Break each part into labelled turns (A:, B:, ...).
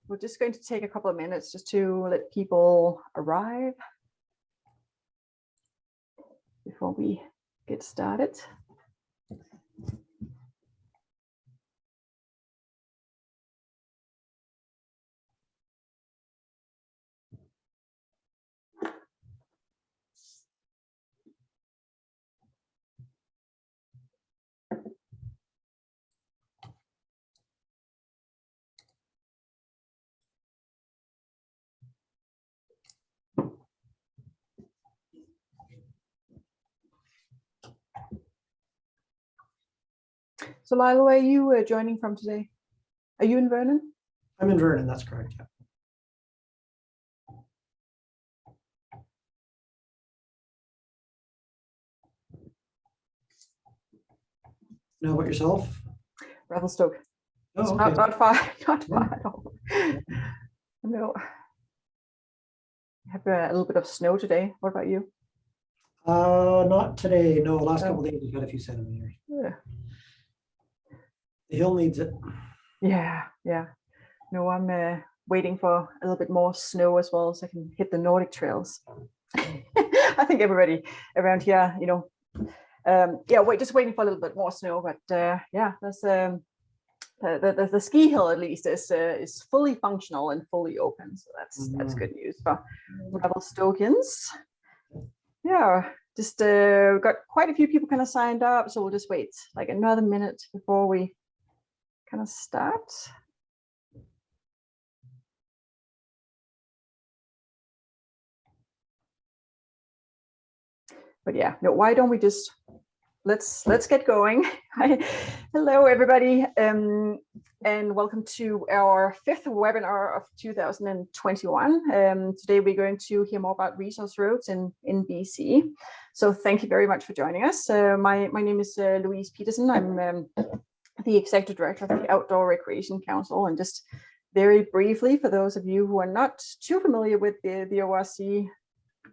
A: We're just going to take a couple of minutes just to let people arrive before we get started. So Lyle, where are you joining from today? Are you in Vernon?
B: I'm in Vernon, that's correct, yeah. Now about yourself?
A: Revelstoke.
B: Oh, okay.
A: Not far, not far at all. No. I have a little bit of snow today. What about you?
B: Not today, no. Last couple of days we've had a few centimeters.
A: Yeah.
B: The hill needs it.
A: Yeah. No, I'm waiting for a little bit more snow as well, so I can hit the Nordic trails. I think everybody around here, you know, just waiting for a little bit more snow. But yeah, that's the ski hill at least is fully functional and fully open, so that's good news for Revelstokians. Yeah, just got quite a few people kind of signed up, so we'll just wait like another minute before we kind of start. But yeah, no, why don't we just let's get going. Hello everybody, and welcome to our 5th webinar of 2021. Today we're going to hear more about resource roads in BC. So thank you very much for joining us. My name is Louise Peterson. I'm the Executive Director of the Outdoor Recreation Council, and just very briefly, for those of you who are not too familiar with the ORC,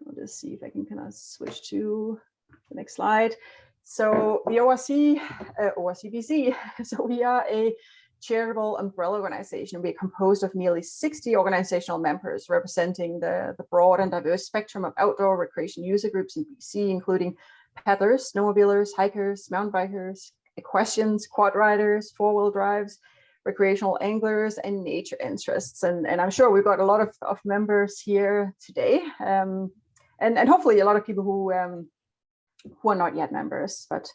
A: I'll just see if I can kind of switch to the next slide. So the ORCBC, so we are a charitable umbrella organization. We're composed of nearly 60 organizational members representing the broad and diverse spectrum of outdoor recreation user groups in BC, including paddlers, snowmobilers, hikers, mountain bikers, equestrians, quad riders, four-wheel drives, recreational anglers, and nature interests. And I'm sure we've got a lot of members here today, and hopefully a lot of people who are not yet members, but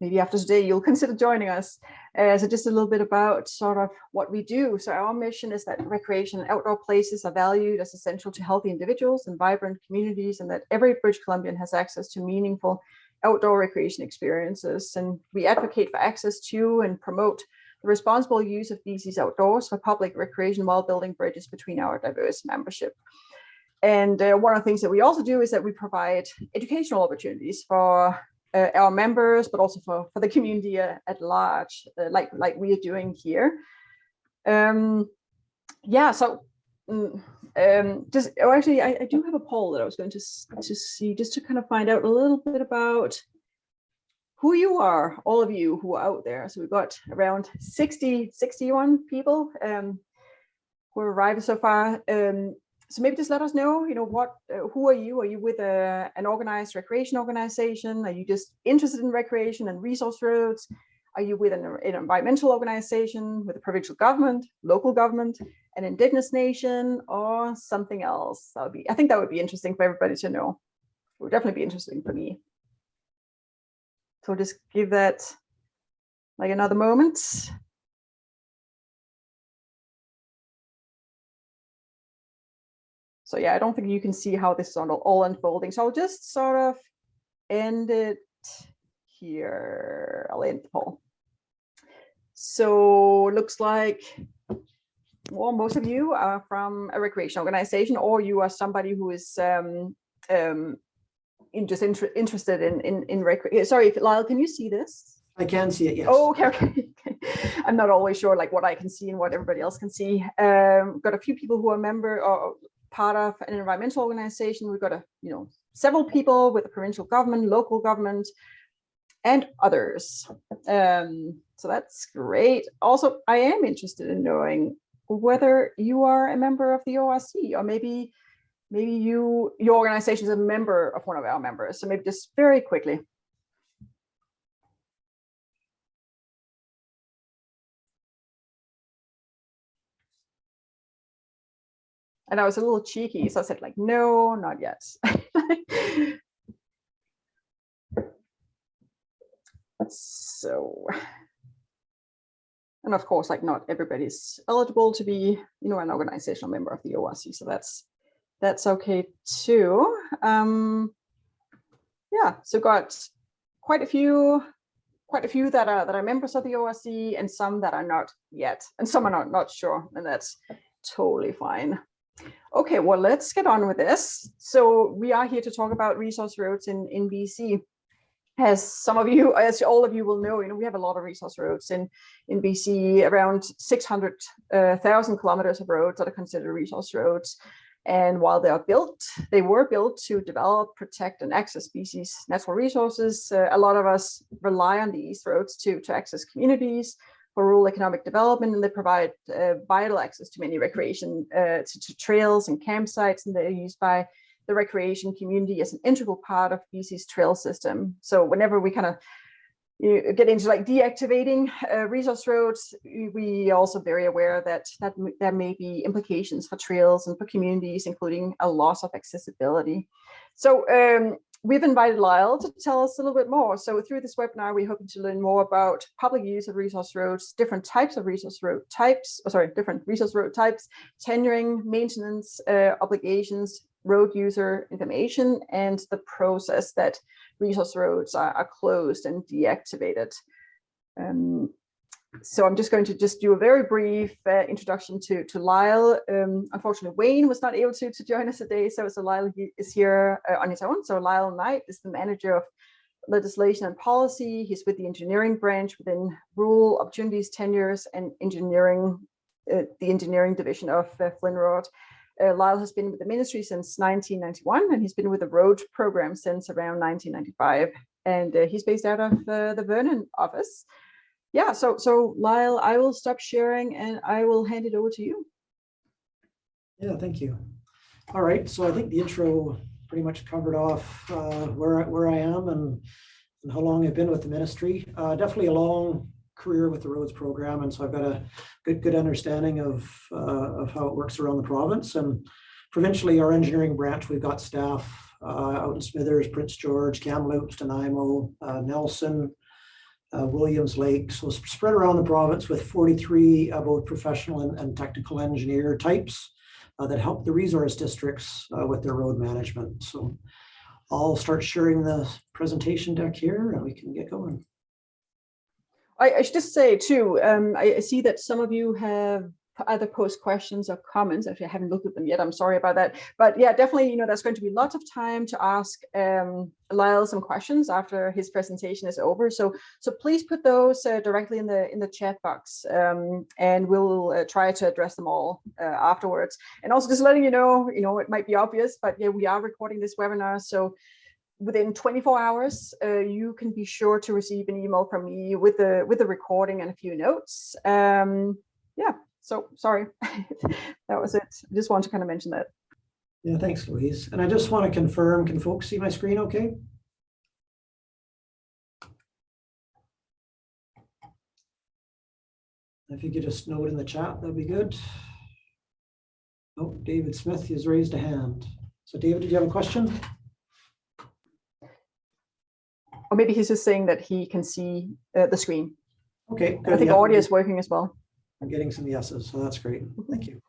A: maybe after today you'll consider joining us. So just a little bit about sort of what we do. So our mission is that recreation and outdoor places are valued as essential to healthy individuals and vibrant communities, and that every British Columbian has access to meaningful outdoor recreation experiences. And we advocate for access to and promote the responsible use of BC's outdoors for public recreation while building bridges between our diverse membership. And one of the things that we also do is that we provide educational opportunities for our members, but also for the community at large, like we are doing here. Yeah, so actually, I do have a poll that I was going to see, just to kind of find out a little bit about who you are, all of you who are out there. So we've got around 61 people who are arrived so far. So maybe just let us know, you know, who are you? Are you with an organized recreation organization? Are you just interested in recreation and resource roads? Are you with an environmental organization, with a provincial government, local government, an indigenous nation, or something else? I think that would be interesting for everybody to know. It would definitely be interesting for me. So just give that like another moment. So yeah, I don't think you can see how this is all unfolding. So I'll just sort of end it here. I'll end the poll. So looks like, well, most of you are from a recreation organization, or you are somebody who is just interested in recreation. Sorry, Lyle, can you see this?
B: I can see it, yes.
A: Oh, okay. I'm not always sure like what I can see and what everybody else can see. Got a few people who are member or part of an environmental organization. We've got several people with the provincial government, local government, and others. So that's great. Also, I am interested in knowing whether you are a member of the ORC, or maybe your organization is a member of one of our members. So maybe just very quickly. And I was a little cheeky, so I said like, no, not yet. So, and of course, like not everybody's eligible to be, an organizational member of the ORC. So that's okay too. Yeah, so got quite a few that are members of the ORC, and some that are not yet, and some are not sure, and that's totally fine. Okay, well, let's get on with this. So we are here to talk about resource roads in BC. As all of you will know, we have a lot of resource roads in BC, around 600,000 kilometers of roads that are considered resource roads. And while they were built to develop, protect, and access BC's natural resources, a lot of us rely on these roads to access communities for rural economic development, and they provide vital access to many recreation, to trails and campsites, and they're used by the recreation community as an integral part of BC's trail system. So whenever we kind of get into like deactivating resource roads, we are also very aware that there may be implications for trails and for communities, including a loss of accessibility. So we've invited Lyle to tell us a little bit more. So through this webinar, we're hoping to learn more about public use of resource roads, different types of resource road types, different resource road types, tenuring, maintenance obligations, road user information, and the process that resource roads are closed and deactivated. So I'm just going to do a very brief introduction to Lyle. Unfortunately, Wayne was not able to join us today, so Lyle is here on his own. So Lyle Knight is the manager of legislation and policy. He's with the engineering branch within Rural Opportunities, Tenures, and engineering, the engineering division of FLNRORD. Lyle has been with the ministry since 1991, and he's been with the road program since around 1995. And he's based out of the Vernon office. Yeah, so Lyle, I will stop sharing and I will hand it over to you.
B: Yeah, thank you. All right, so I think the intro pretty much covered off where I am and how long I've been with the ministry. Definitely a long career with the roads program, and so I've got a good understanding of how it works around the province. And provincially, our engineering branch, we've got staff out in Smithers, Prince George, Kamloops, Nanaimo, Nelson, Williams Lake, so spread around the province with 43 both professional and technical engineer types that help the resource districts with their road management. So I'll start sharing the presentation deck here and we can get going.
A: I should just say too, I see that some of you have either post questions or comments. Actually, I haven't looked at them yet. I'm sorry about that. But yeah, definitely, there's going to be lots of time to ask Lyle some questions after his presentation is over. So please put those directly in the chat box, and we'll try to address them all afterwards. And also just letting you know, it might be obvious, but yeah, we are recording this webinar. So within 24 hours, you can be sure to receive an email from me with the recording and a few notes. Yeah. So sorry, that was it. I just wanted to kind of mention that.
B: Yeah, thanks, Louise. And I just want to confirm, can folks see my screen okay? If you could just note in the chat, that'd be good. Oh, David Smith has raised a hand. So David, did you have a question?
A: Or maybe he's just saying that he can see the screen.
B: Okay, good.
A: I think audio is working as well.
B: I'm getting some yeses, so that's great. Thank you.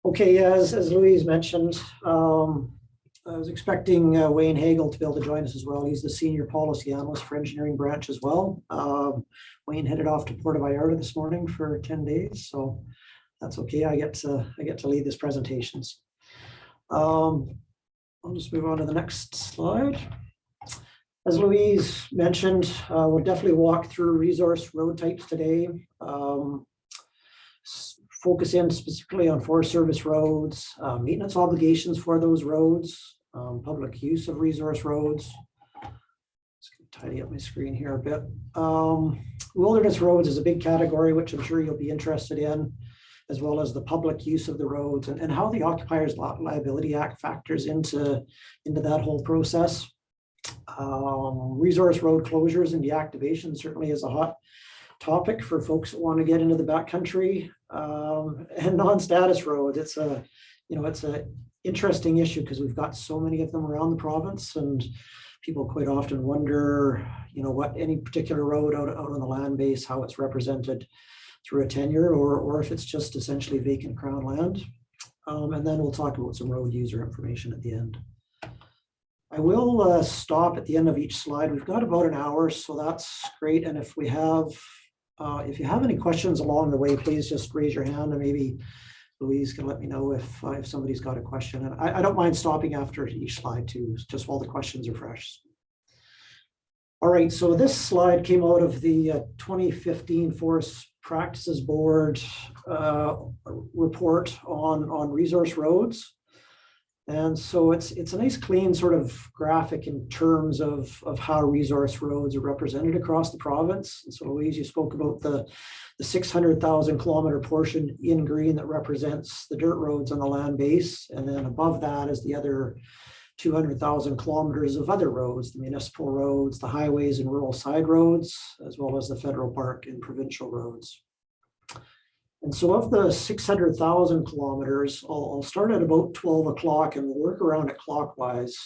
B: Okay, as Louise mentioned, I was expecting Wayne Hagel to be able to join us as well. He's the senior policy analyst for engineering branch as well. Wayne headed off to Puerto Vallarta this morning for 10 days, so that's okay. I get to lead this presentations. I'll just move on to the next slide. As Louise mentioned, we'll definitely walk through resource road types today. Focus in specifically on Forest Service roads, maintenance obligations for those roads, public use of resource roads. Just gonna tidy up my screen here a bit. Wilderness roads is a big category, which I'm sure you'll be interested in, as well as the public use of the roads and how the Occupiers Liability Act factors into that whole process. Resource road closures and deactivation certainly is a hot topic for folks that want to get into the backcountry, and non-status roads. It's a interesting issue because we've got so many of them around the province, and people quite often wonder, what any particular road out on the land base, how it's represented through a tenure, or if it's just essentially vacant crown land. And then we'll talk about some road user information at the end. I will stop at the end of each slide. We've got about an hour, so that's great. And if you have any questions along the way, please just raise your hand, and maybe Louise can let me know if somebody's got a question. And I don't mind stopping after each slide too, just while the questions are fresh. All right, so this slide came out of the 2015 Forest Practices Board report on resource roads. And so it's a nice clean sort of graphic in terms of how resource roads are represented across the province. And so Louise, you spoke about the 600,000 kilometer portion in green that represents the dirt roads on the land base. And then above that is the other 200,000 kilometers of other roads, the municipal roads, the highways and rural side roads, as well as the federal park and provincial roads. And so of the 600,000 kilometers, I'll start at about 12 o'clock and we'll work around it clockwise.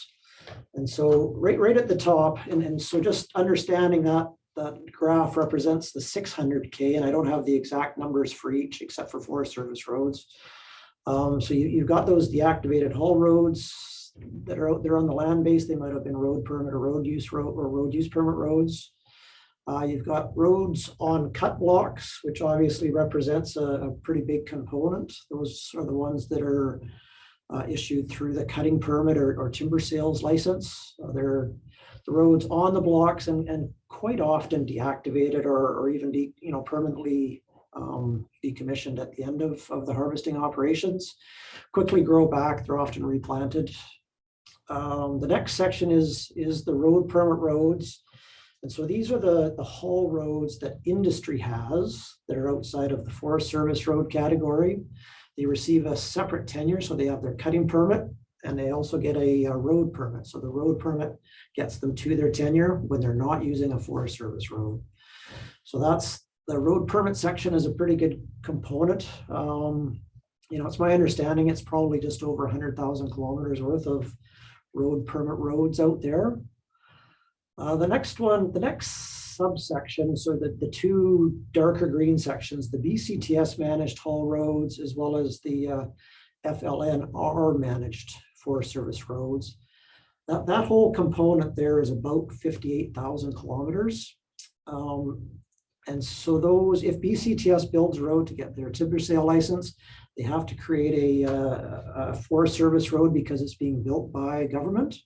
B: And so right at the top, and so just understanding that graph represents the 600K, and I don't have the exact numbers for each except for Forest Service roads. So you've got those deactivated haul roads that are out there on the land base. They might have been road permit or road use permit roads. You've got roads on cut blocks, which obviously represents a pretty big component. Those are the ones that are issued through the cutting permit or timber sales license. They're the roads on the blocks and quite often deactivated or even permanently decommissioned at the end of the harvesting operations. Quickly grow back, they're often replanted. The next section is the road permit roads. And so these are the haul roads that industry has that are outside of the Forest Service road category. They receive a separate tenure, so they have their cutting permit, and they also get a road permit. So the road permit gets them to their tenure when they're not using a Forest Service road. So that's the road permit section is a pretty good component. It's my understanding it's probably just over 100,000 kilometers worth of road permit roads out there. The next subsection, so the two darker green sections, the BCTS managed haul roads, as well as the FLNRORD managed Forest Service roads. That whole component there is about 58,000 kilometers. And so those, if BCTS builds a road to get their timber sale license, they have to create a Forest Service road because it's being built by government.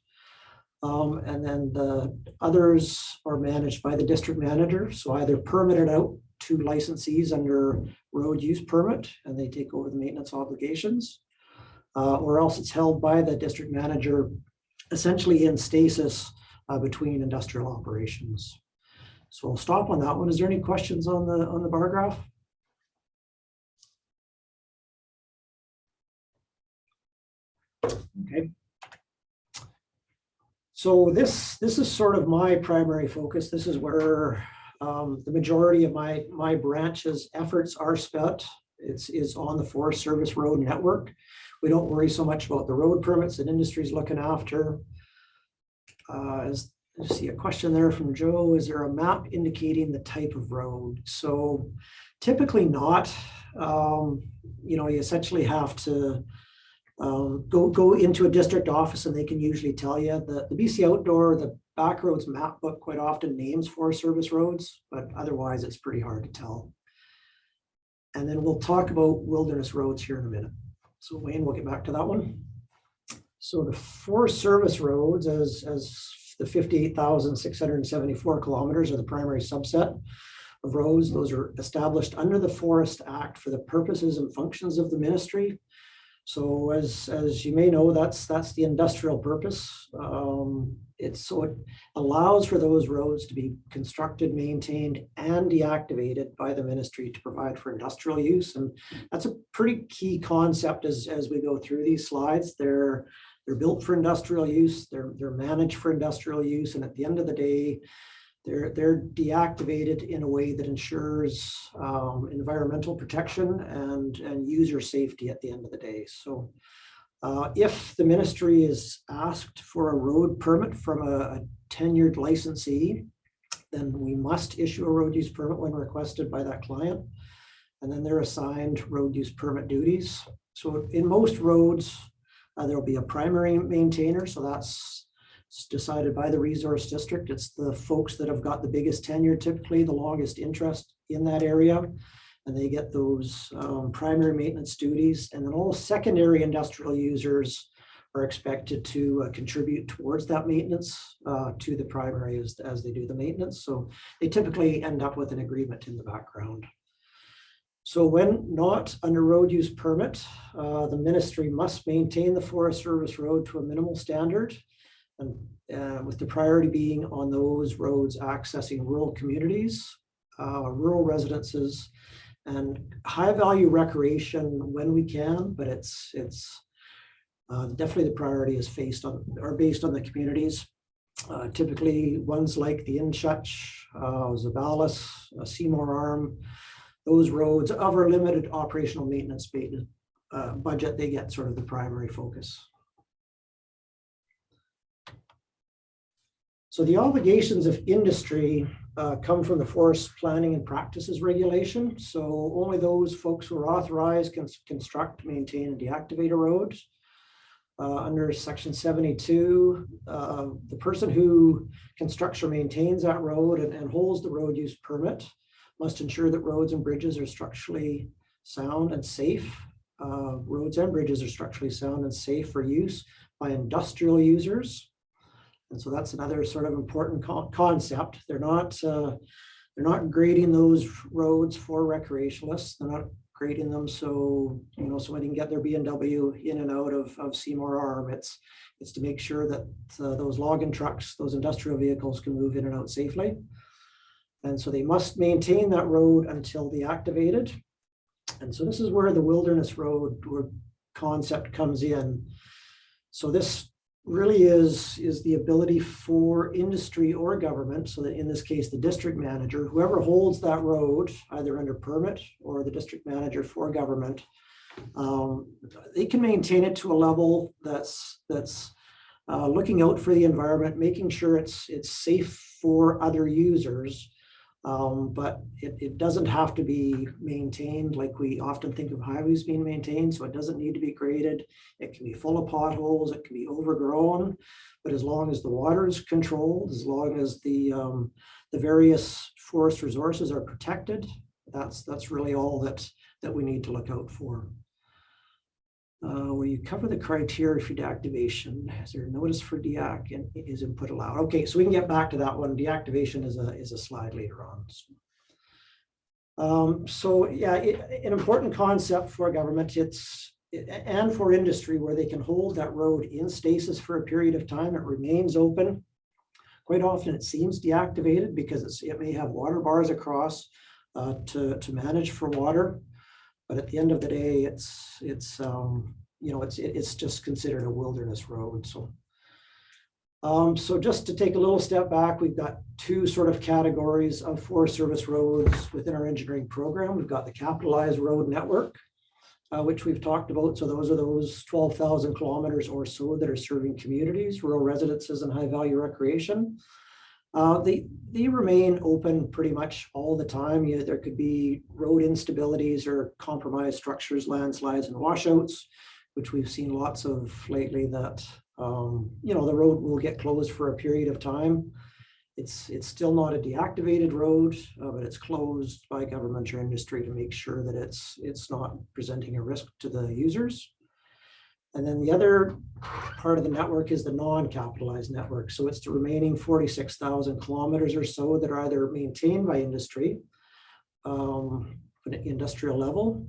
B: And then the others are managed by the district manager. So either permitted out to licensees under road use permit and they take over the maintenance obligations, or else it's held by the district manager essentially in stasis between industrial operations. So I'll stop on that one. Is there any questions on the bar graph? Okay. So this is sort of my primary focus. This is where the majority of my branch's efforts are spent. It's on the Forest Service road network. We don't worry so much about the road permits that industry's looking after. I see a question there from Joe. Is there a map indicating the type of road? So typically not. You essentially have to go into a district office and they can usually tell you. The BC Outdoor, the Backroads map book quite often names Forest Service roads, but otherwise it's pretty hard to tell. And then we'll talk about wilderness roads here in a minute. So Wayne, we'll get back to that one. So the Forest Service roads as the 58,674 kilometers are the primary subset of roads. Those are established under the Forest Act for the purposes and functions of the ministry. So as you may know, that's the industrial purpose. It allows for those roads to be constructed, maintained, and deactivated by the ministry to provide for industrial use. And that's a pretty key concept as we go through these slides. They're built for industrial use, they're managed for industrial use, and at the end of the day, they're deactivated in a way that ensures environmental protection and user safety at the end of the day. So if the ministry is asked for a road permit from a tenured licensee, then we must issue a road use permit when requested by that client. And then they're assigned road use permit duties. So in most roads, there'll be a primary maintainer. So that's decided by the resource district. It's the folks that have got the biggest tenure, typically the longest interest in that area, and they get those primary maintenance duties. And then all secondary industrial users are expected to contribute towards that maintenance to the primary as they do the maintenance. So they typically end up with an agreement in the background. So when not under road use permit, the ministry must maintain the Forest Service road to a minimal standard, and with the priority being on those roads accessing rural communities, rural residences, and high value recreation when we can, but it's definitely the priority is based on the communities. Typically ones like the Inchutch, Zabalis, Seymour Arm, those roads of our limited operational maintenance budget, they get sort of the primary focus. So the obligations of industry come from the Forest Planning and Practices Regulation. So only those folks who are authorized can construct, maintain, and deactivate a road. Under Section 72, the person who constructs or maintains that road and holds the road use permit must ensure that roads and bridges are structurally sound and safe. Roads and bridges are structurally sound and safe for use by industrial users. And so that's another sort of important concept. They're not grading those roads for recreationalists. They're not grading them so somebody can get their BMW in and out of Seymour Arm. It's to make sure that those logging trucks, those industrial vehicles can move in and out safely. And so they must maintain that road until deactivated. And so this is where the wilderness road concept comes in. So this really is the ability for industry or government, so that in this case, the district manager, whoever holds that road, either under permit or the district manager for government, they can maintain it to a level that's looking out for the environment, making sure it's safe for other users. But it doesn't have to be maintained like we often think of highways being maintained. So it doesn't need to be graded. It can be full of potholes. It can be overgrown. But as long as the water is controlled, as long as the various forest resources are protected, that's really all that we need to look out for. Where you cover the criteria for deactivation, is there a notice for deac and is input allowed? Okay, so we can get back to that one. Deactivation is a slide later on. So yeah, an important concept for government, and for industry, where they can hold that road in stasis for a period of time. It remains open. Quite often it seems deactivated because it may have water bars across to manage for water. But at the end of the day, it's just considered a wilderness road. So just to take a little step back, we've got two sort of categories of Forest Service roads within our engineering program. We've got the capitalized road network, which we've talked about. So those are those 12,000 kilometers or so that are serving communities, rural residences, and high value recreation. They remain open pretty much all the time. There could be road instabilities or compromised structures, landslides, and washouts, which we've seen lots of lately, that the road will get closed for a period of time. It's still not a deactivated road, but it's closed by government or industry to make sure that it's not presenting a risk to the users. And then the other part of the network is the non-capitalized network. So it's the remaining 46,000 kilometers or so that are either maintained by industry, at the industrial level,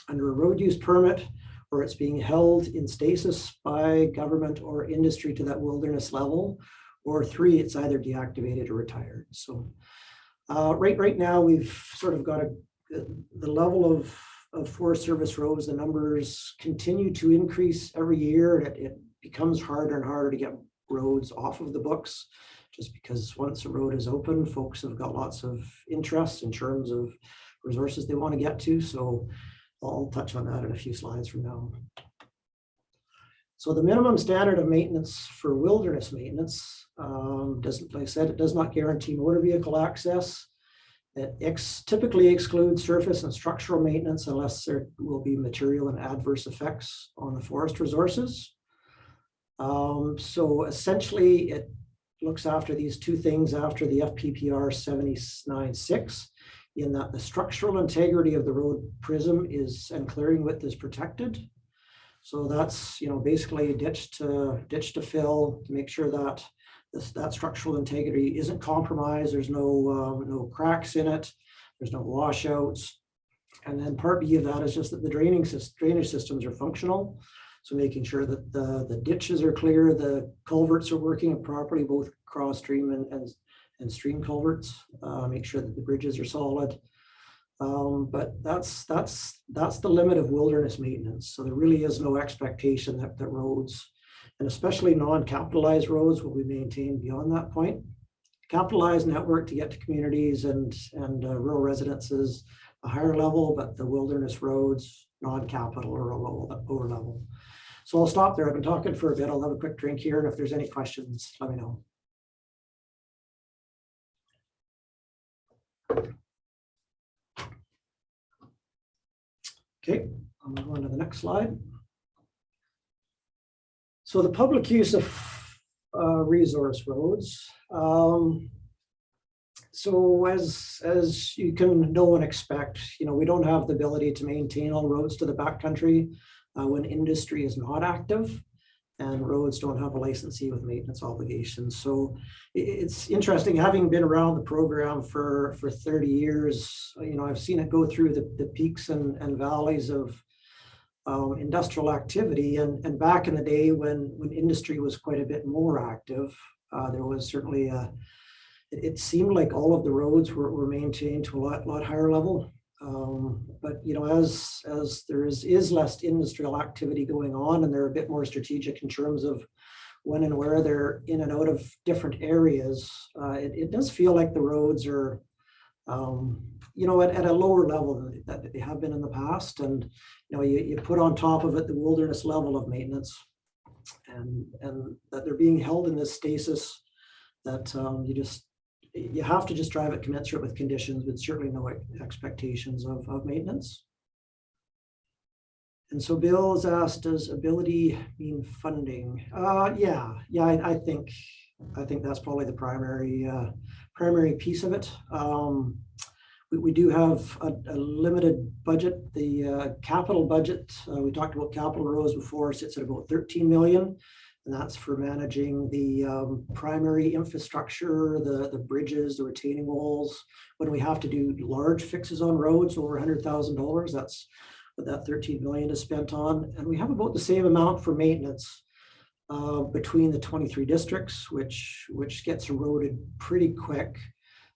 B: under a road use permit, or it's being held in stasis by government or industry to that wilderness level, or 3, it's either deactivated or retired. So right now we've sort of got the level of Forest Service roads, the numbers continue to increase every year, and it becomes harder and harder to get roads off of the books, just because once a road is open, folks have got lots of interest in terms of resources they want to get to. So I'll touch on that in a few slides from now. So the minimum standard of maintenance for wilderness maintenance like I said, it does not guarantee motor vehicle access. It typically excludes surface and structural maintenance unless there will be material and adverse effects on the forest resources. So essentially, it looks after these 2 things after the FPPR 79.6, in that the structural integrity of the road prism and clearing width is protected. So that's, basically ditch to fill to make sure that that structural integrity isn't compromised. There's no cracks in it. There's no washouts. And then part B of that is just that the drainage systems are functional. So making sure that the ditches are clear, the culverts are working properly, both cross stream and stream culverts. Make sure that the bridges are solid. But that's the limit of wilderness maintenance. So there really is no expectation that roads, and especially non-capitalized roads, will be maintained beyond that point. Capitalized network to get to communities and rural residences, a higher level, but the wilderness roads, non-capital or a lower level. So I'll stop there. I've been talking for a bit. I'll have a quick drink here, and if there's any questions, let me know. Okay, I'll move on to the next slide. So the public use of resource roads. So as you can know and expect, we don't have the ability to maintain all roads to the backcountry when industry is not active, and roads don't have a licensee with maintenance obligations. So it's interesting, having been around the program for 30 years, I've seen it go through the peaks and valleys of industrial activity. And back in the day when industry was quite a bit more active, there was certainly it seemed like all of the roads were maintained to a lot higher level. But as there is less industrial activity going on, and they're a bit more strategic in terms of when and where they're in and out of different areas, it does feel like the roads are at a lower level than they have been in the past. And you put on top of it the wilderness level of maintenance, and that they're being held in this stasis that you have to just drive it commensurate with conditions, but certainly no expectations of maintenance. And so Bill has asked, does ability mean funding? Yeah, I think that's probably the primary piece of it. We do have a limited budget. The capital budget, we talked about capital roads before, sits at about 13 million. And that's for managing the primary infrastructure, the bridges, the retaining walls. When we have to do large fixes on roads over $100,000, that's what that 13 million is spent on. And we have about the same amount for maintenance between the 23 districts, which gets eroded pretty quick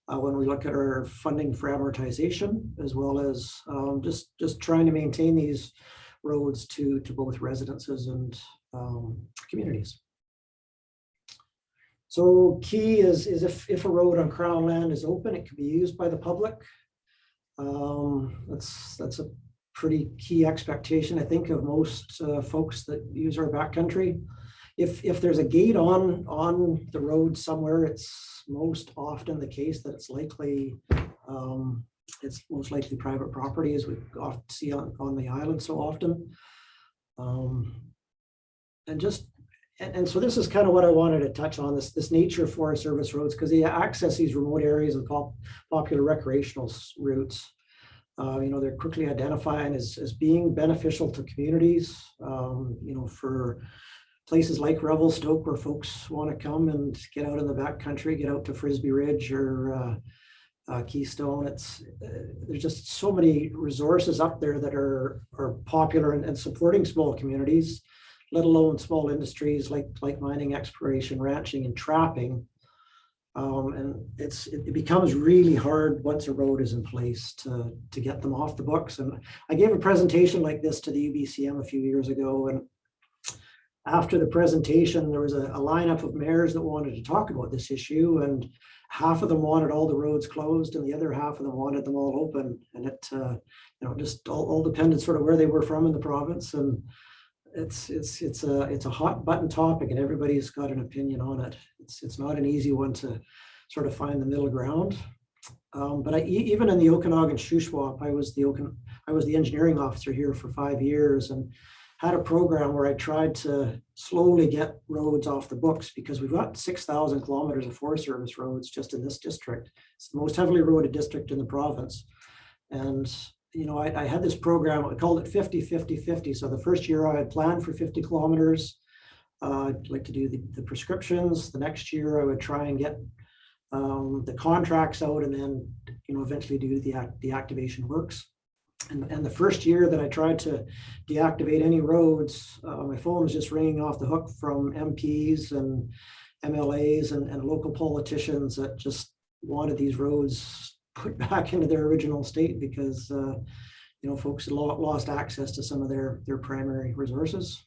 B: when we look at our funding for amortization, as well as just trying to maintain these roads to both residences and communities. So key is if a road on Crown land is open, it can be used by the public. That's a pretty key expectation, I think, of most folks that use our backcountry. If there's a gate on the road somewhere, it's most often the case that it's most likely private property, as we often see on the island so often. And so this is kind of what I wanted to touch on, this nature of Forest Service roads, because they access these remote areas and popular recreational routes. They're quickly identifying as being beneficial to communities, for places like Revelstoke, where folks want to come and get out in the backcountry, get out to Frisbee Ridge or Keystone. There's just so many resources up there that are popular and supporting small communities, let alone small industries like mining, exploration, ranching, and trapping. And it becomes really hard once a road is in place to get them off the books. And I gave a presentation like this to the UBCM a few years ago, and after the presentation, there was a lineup of mayors that wanted to talk about this issue, and half of them wanted all the roads closed, and the other half of them wanted them all open. And it, just all depended sort of where they were from in the province. And it's a hot button topic, and everybody's got an opinion on it. It's not an easy one to sort of find the middle ground. But even in the Okanagan Shuswap, I was the engineering officer here for 5 years, and had a program where I tried to slowly get roads off the books, because we've got 6,000 kilometers of Forest Service roads just in this district. It's the most heavily roaded district in the province. And, I had this program, I called it 50-50-50. So the first year I had planned for 50 kilometers. I'd like to do the prescriptions. The next year I would try and get the contracts out, and then, eventually do the activation works. And the first year that I tried to deactivate any roads, my phone was just ringing off the hook from MPs and MLAs and local politicians that just wanted these roads put back into their original state, because folks had lost access to some of their primary resources.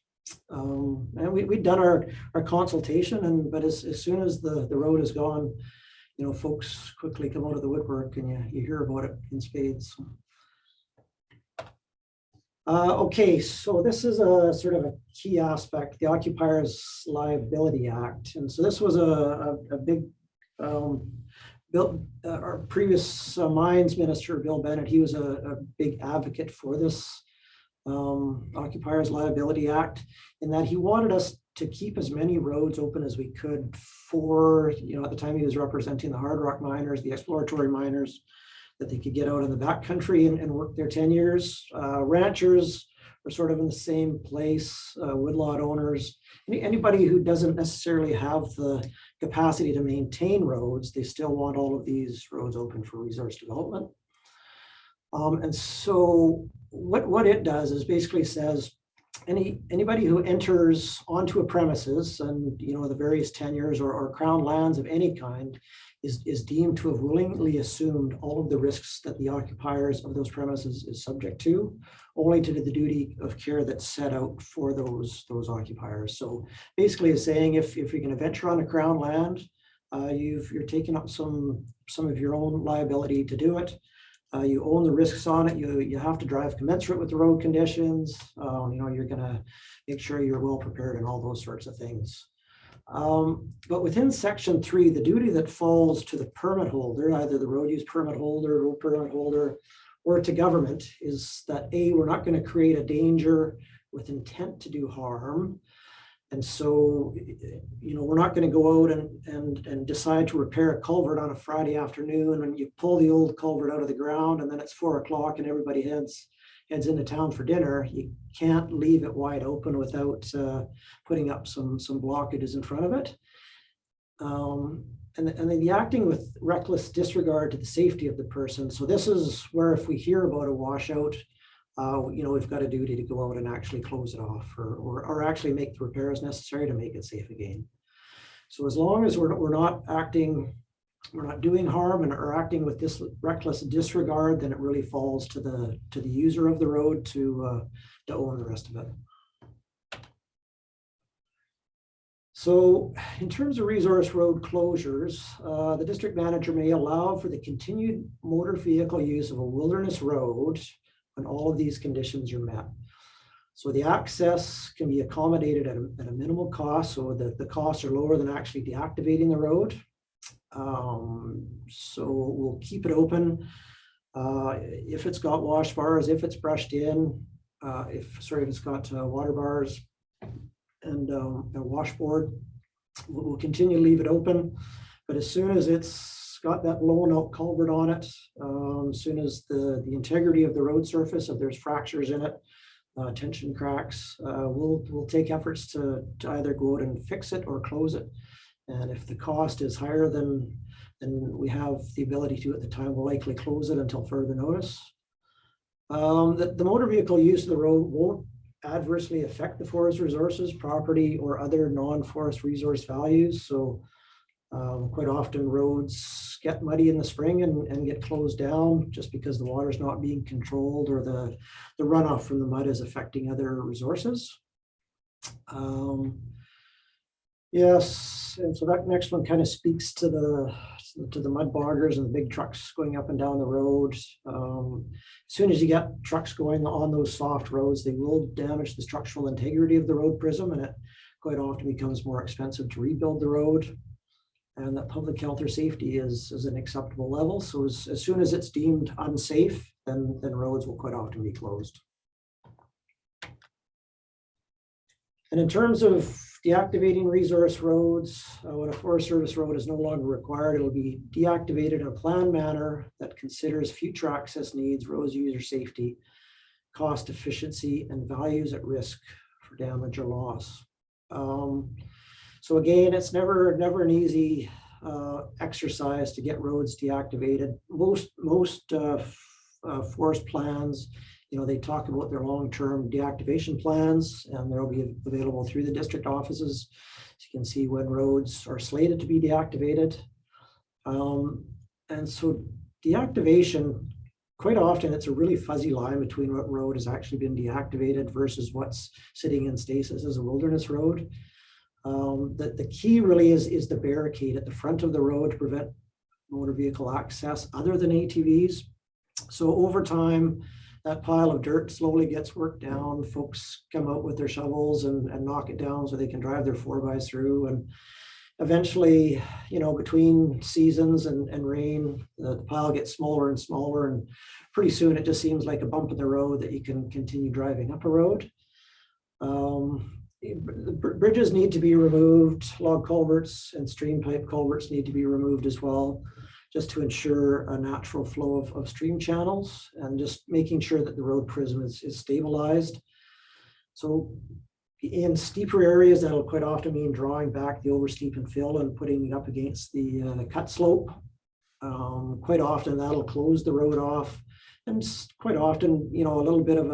B: And we'd done our consultation, but as soon as the road is gone, folks quickly come out of the woodwork, and you hear about it in spades. Okay, so this is a sort of a key aspect, the Occupiers Liability Act. And so this was a big, our previous mines minister, Bill Bennett, he was a big advocate for this Occupiers Liability Act, in that he wanted us to keep as many roads open as we could for, at the time he was representing the hard rock miners, the exploratory miners, that they could get out in the backcountry and work their tenures. Ranchers are sort of in the same place, woodlot owners, anybody who doesn't necessarily have the capacity to maintain roads, they still want all of these roads open for resource development. And so what it does is basically says anybody who enters onto a premises, and the various tenures or crown lands of any kind, is deemed to have willingly assumed all of the risks that the occupiers of those premises is subject to, only to do the duty of care that's set out for those occupiers. So basically it's saying if you're going to venture on a crown land, you're taking up some of your own liability to do it. You own the risks on it. You have to drive commensurate with the road conditions. You're going to make sure you're well prepared and all those sorts of things. But within Section 3, the duty that falls to the permit holder, either the road use permit holder, road permit holder, or to government, is that A, we're not going to create a danger with intent to do harm. And so, we're not going to go out and decide to repair a culvert on a Friday afternoon, and you pull the old culvert out of the ground, and then it's 4 o'clock and everybody heads into town for dinner. You can't leave it wide open without putting up some blockages in front of it. And then the acting with reckless disregard to the safety of the person. So this is where, if we hear about a washout, we've got a duty to go out and actually close it off, or actually make the repairs necessary to make it safe again. So as long as we're not doing harm and are acting with this reckless disregard, then it really falls to the user of the road to own the rest of it. So in terms of resource road closures, the district manager may allow for the continued motor vehicle use of a wilderness road when all of these conditions are met. So the access can be accommodated at a minimal cost, so that the costs are lower than actually deactivating the road. So we'll keep it open if it's got wash bars, if it's brushed in, if it's got water bars and a washboard, we'll continue to leave it open. But as soon as it's got that blown out culvert on it, as soon as the integrity of the road surface, if there's fractures in it, tension cracks, we'll take efforts to either go out and fix it or close it And if the cost is higher than we have the ability to at the time, we'll likely close it until further notice. The motor vehicle use of the road won't adversely affect the forest resources, property, or other non-forest resource values. So quite often roads get muddy in the spring and get closed down just because the water is not being controlled, or the runoff from the mud is affecting other resources. Yes, and so that next one kind of speaks to the mud boggers and the big trucks going up and down the road. As soon as you get trucks going on those soft roads, they will damage the structural integrity of the road prism, and it quite often becomes more expensive to rebuild the road. And that public health or safety is an acceptable level. So as soon as it's deemed unsafe, then roads will quite often be closed. And in terms of deactivating resource roads, when a Forest Service road is no longer required, it'll be deactivated in a planned manner that considers future access needs, road user safety, cost efficiency, and values at risk for damage or loss. So again, it's never an easy exercise to get roads deactivated. Most forest plans, they talk about their long-term deactivation plans, and they'll be available through the district offices. So you can see when roads are slated to be deactivated. And so deactivation, quite often it's a really fuzzy line between what road has actually been deactivated versus what's sitting in stasis as a wilderness road. The key really is the barricade at the front of the road to prevent motor vehicle access other than ATVs. So over time, that pile of dirt slowly gets worked down. Folks come out with their shovels and knock it down so they can drive their 4x through. And eventually, between seasons and rain, the pile gets smaller and smaller. And pretty soon it just seems like a bump in the road that you can continue driving up a road. The bridges need to be removed. Log culverts and stream pipe culverts need to be removed as well, just to ensure a natural flow of stream channels and just making sure that the road prism is stabilized. So in steeper areas, that'll quite often mean drawing back the oversteep and fill and putting it up against the cut slope. Quite often that'll close the road off. And quite often, a little bit of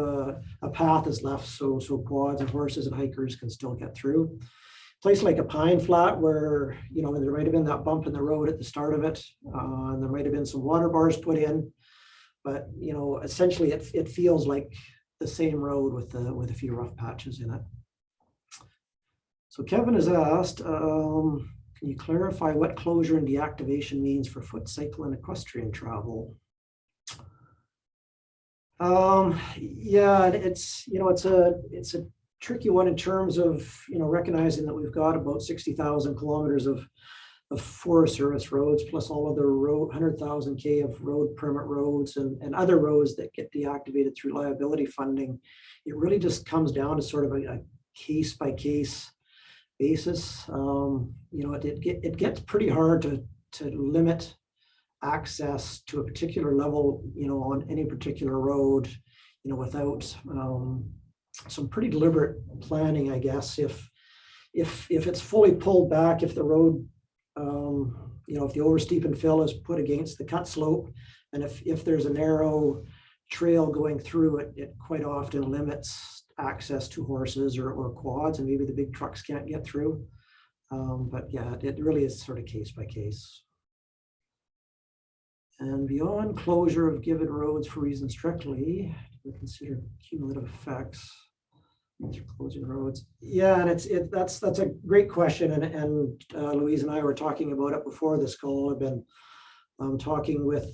B: a path is left so quads and horses and hikers can still get through. Place like a pine flat where, there might have been that bump in the road at the start of it, and there might have been some water bars put in, but, essentially it feels like the same road with a few rough patches in it. So Kevin has asked, can you clarify what closure and deactivation means for foot, cycle, and equestrian travel? Yeah, it's a tricky one in terms of recognizing that we've got about 60,000 kilometers of Forest Service roads, plus all of the 100,000 K of road permit roads and other roads that get deactivated through liability funding. It really just comes down to sort of a case by case basis. It gets pretty hard to limit access to a particular level, on any particular road, without some pretty deliberate planning, I guess. If it's fully pulled back, if the road, if the oversteep and fill is put against the cut slope, and if there's a narrow trail going through it, it quite often limits access to horses or quads, and maybe the big trucks can't get through. But yeah, it really is sort of case by case. And beyond closure of given roads for reasons strictly, we consider cumulative effects through closing roads. Yeah, and that's a great question, and Louise and I were talking about it before this call. I've been talking with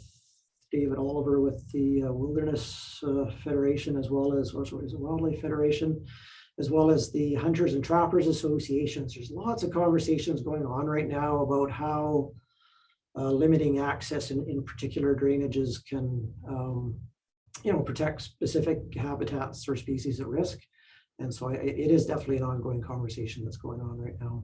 B: David Oliver with the Wilderness Federation, as well as Wildlife Federation, as well as the Hunters and Trappers Associations. There's lots of conversations going on right now about how limiting access in particular drainages can, protect specific habitats or species at risk. And so it is definitely an ongoing conversation that's going on right now.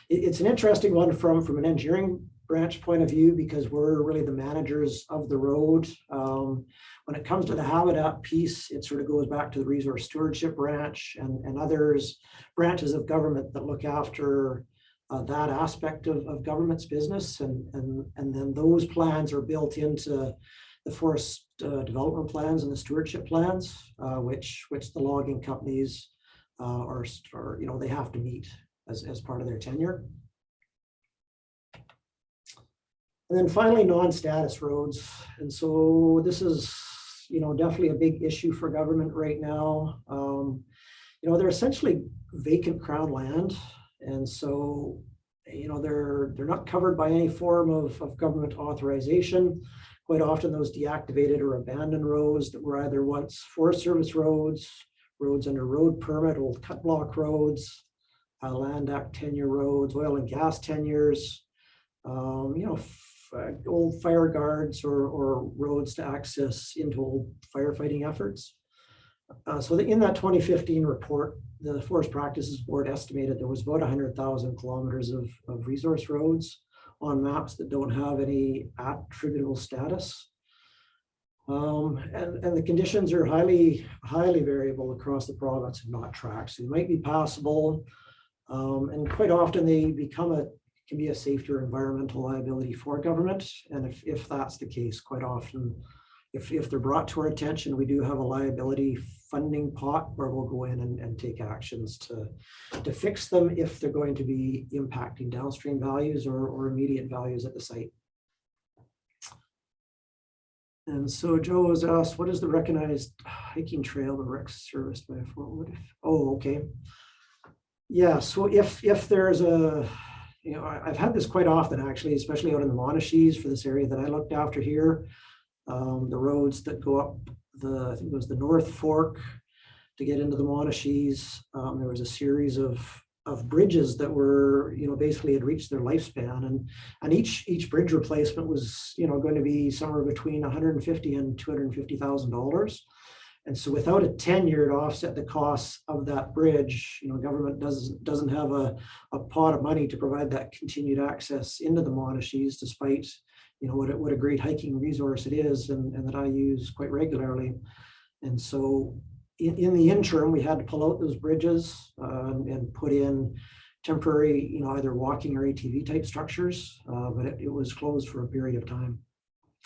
B: It's an interesting one from an engineering branch point of view, because we're really the managers of the road. When it comes to the habitat piece, it sort of goes back to the resource stewardship branch and others branches of government that look after that aspect of government's business, and then those plans are built into the forest development plans and the stewardship plans, which the logging companies are they have to meet as part of their tenure. And then finally, non-status roads. And so this is, definitely a big issue for government right now. They're essentially vacant crown land. And so, they're not covered by any form of government authorization. Quite often those deactivated or abandoned roads that were either once Forest Service roads, roads under road permit, old cut block roads, Land Act tenure roads, oil and gas tenures, old fire guards or roads to access into old firefighting efforts. So in that 2015 report, the Forest Practices Board estimated there was about 100,000 kilometers of resource roads on maps that don't have any attributable status. And the conditions are highly variable across the province and not tracked. So they might be passable, and quite often they can be a safety or environmental liability for government. And if that's the case, quite often, if they're brought to our attention, we do have a liability funding pot where we'll go in and take actions to fix them if they're going to be impacting downstream values or immediate values at the site. And so Joe was asked, what is the recognized hiking trail the REC's serviced by Fort Wood? Oh, okay. Yeah, so if there's a, I've had this quite often actually, especially out in the Monashees for this area that I looked after here. The roads that go up I think it was the North Fork to get into the Monashees. There was a series of bridges that were, basically had reached their lifespan, and each bridge replacement was, going to be somewhere between $150,000 and $250,000. And so without a tenure to offset the costs of that bridge, government doesn't have a pot of money to provide that continued access into the Monashees, despite what a great hiking resource it is, and that I use quite regularly. And so in the interim, we had to pull out those bridges and put in temporary, either walking or ATV type structures, but it was closed for a period of time.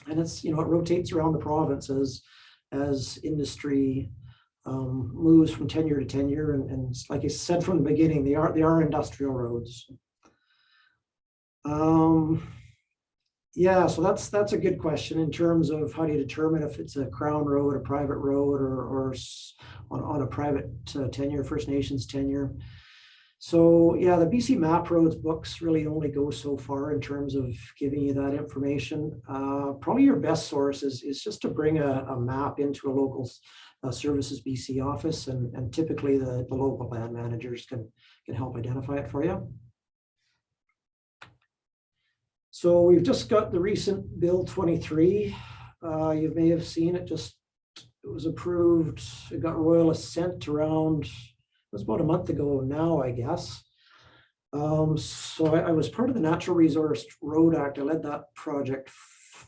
B: And it's, it rotates around the province as industry moves from tenure to tenure. And like I said from the beginning, they are industrial roads. Yeah, so that's a good question in terms of how do you determine if it's a Crown road, a private road, or on a private tenure, First Nations tenure. So yeah, the BC Map Roads books really only go so far in terms of giving you that information. Probably your best source is just to bring a map into a local Services BC office, and typically the local land managers can help identify it for you. So we've just got the recent Bill 23. You may have seen it. It was approved. It got royal assent around, it was about a month ago now, I guess. So I was part of the Natural Resource Road Act. I led that project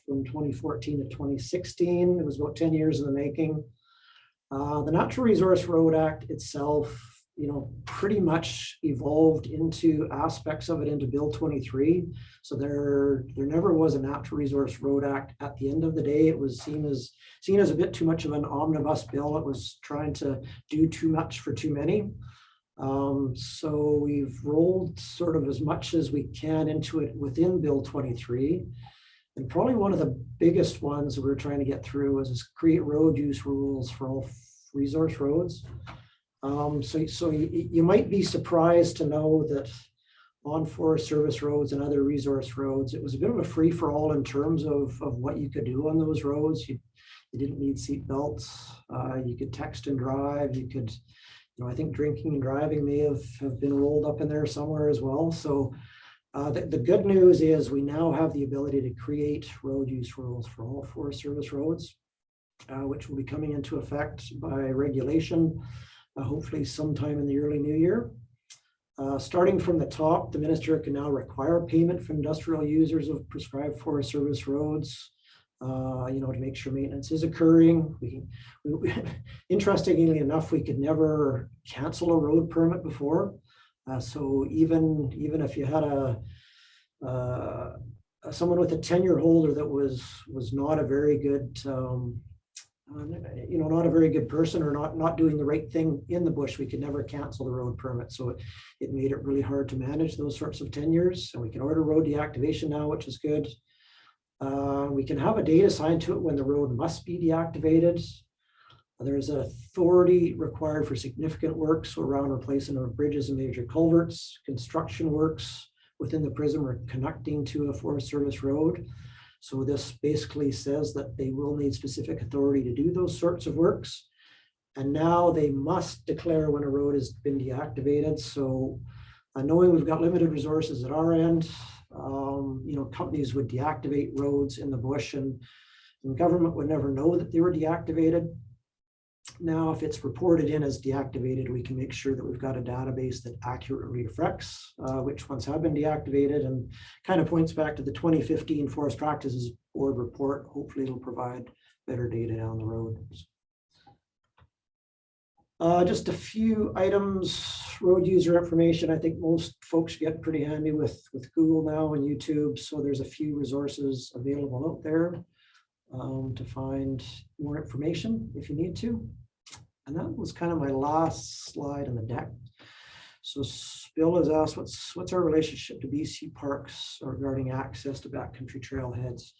B: from 2014 to 2016. It was about 10 years in the making. The Natural Resource Road Act itself, pretty much evolved into aspects of it into Bill 23. So there never was a Natural Resource Road Act. At the end of the day, it was seen as a bit too much of an omnibus bill. It was trying to do too much for too many. So we've rolled sort of as much as we can into it within Bill 23. And probably one of the biggest ones that we're trying to get through is create road use rules for all resource roads. So you might be surprised to know that on Forest Service roads and other resource roads, it was a bit of a free for all in terms of what you could do on those roads. You didn't need seat belts. You could text and drive. You could, I think drinking and driving may have been rolled up in there somewhere as well. So the good news is we now have the ability to create road use rules for all Forest Service roads, which will be coming into effect by regulation. Hopefully sometime in the early new year. Starting from the top, the minister can now require payment from industrial users of prescribed Forest Service roads, to make sure maintenance is occurring. Interestingly enough, we could never cancel a road permit before. So even if you had someone with a tenure holder that was not a very good, not a very good person, or not doing the right thing in the bush, we could never cancel the road permit. So it made it really hard to manage those sorts of tenures. And we can order road deactivation now, which is good. We can have a date assigned to it when the road must be deactivated. There's an authority required for significant works, so around replacement of bridges and major culverts, construction works within the prison or connecting to a Forest Service road. So this basically says that they will need specific authority to do those sorts of works. And now they must declare when a road has been deactivated. So knowing we've got limited resources at our end, companies would deactivate roads in the bush, and government would never know that they were deactivated. Now, if it's reported in as deactivated, we can make sure that we've got a database that accurately reflects which ones have been deactivated, and kind of points back to the 2015 Forest Practices Board report. Hopefully it'll provide better data down the road. Just a few items, road user information. I think most folks get pretty handy with Google now and YouTube. So there's a few resources available out there to find more information if you need to. And that was kind of my last slide in the deck. So Bill has asked, what's our relationship to BC Parks regarding access to backcountry trailheads?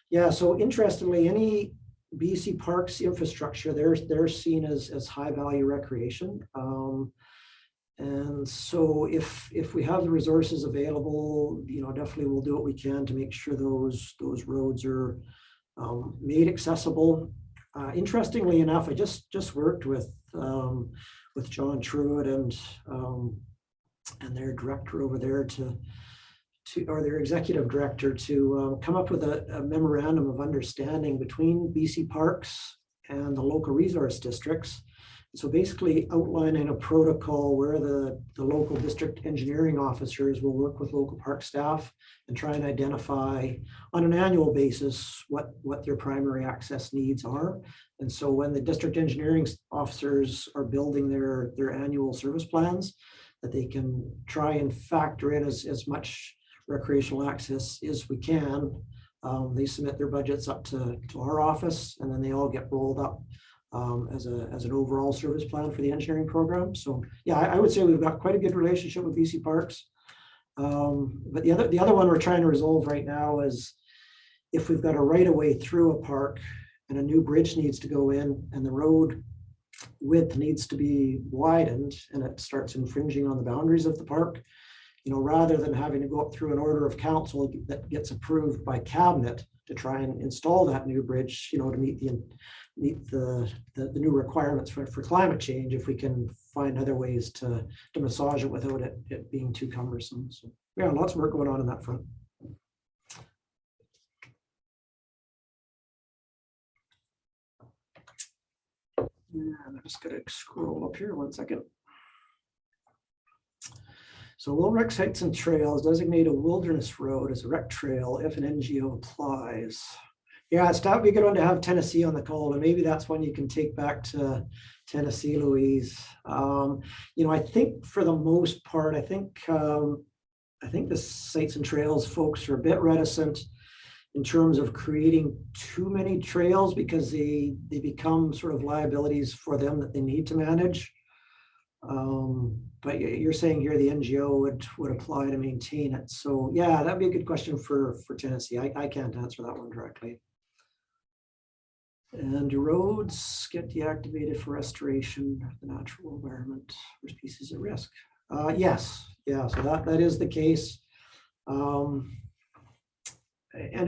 B: Yeah, so interestingly, any BC Parks infrastructure, they're seen as high value recreation. And so if we have the resources available, definitely we'll do what we can to make sure those roads are made accessible. Interestingly enough, I just worked with John Truitt and their director over there or their executive director to come up with a memorandum of understanding between BC Parks and the local resource districts. So basically outlining a protocol where the local district engineering officers will work with local park staff and try and identify on an annual basis what their primary access needs are. And so when the district engineering officers are building their annual service plans, that they can try and factor in as much recreational access as we can. They submit their budgets up to our office, and then they all get rolled up as an overall service plan for the engineering program. So yeah, I would say we've got quite a good relationship with BC Parks. But the other one we're trying to resolve right now is if we've got a right of way through a park and a new bridge needs to go in and the road width needs to be widened and it starts infringing on the boundaries of the park, rather than having to go up through an order of council that gets approved by cabinet to try and install that new bridge, to meet the new requirements for climate change, if we can find other ways to massage it without it being too cumbersome. So yeah, lots of work going on in that front. And I'm just going to scroll up here 1 second. So will rec sites and trails designate a wilderness road as a rec trail if an NGO applies? Yeah, it's not be a good one to have Tennessee on the call, and maybe that's one you can take back to Tennessee, Louise. I think for the most part, I think the sites and trails folks are a bit reticent in terms of creating too many trails because they become sort of liabilities for them that they need to manage. But you're saying here the NGO would apply to maintain it. So yeah, that'd be a good question for Tennessee. I can't answer that one directly. And do roads get deactivated for restoration of the natural environment or species at risk? Yes, yeah, so that is the case. And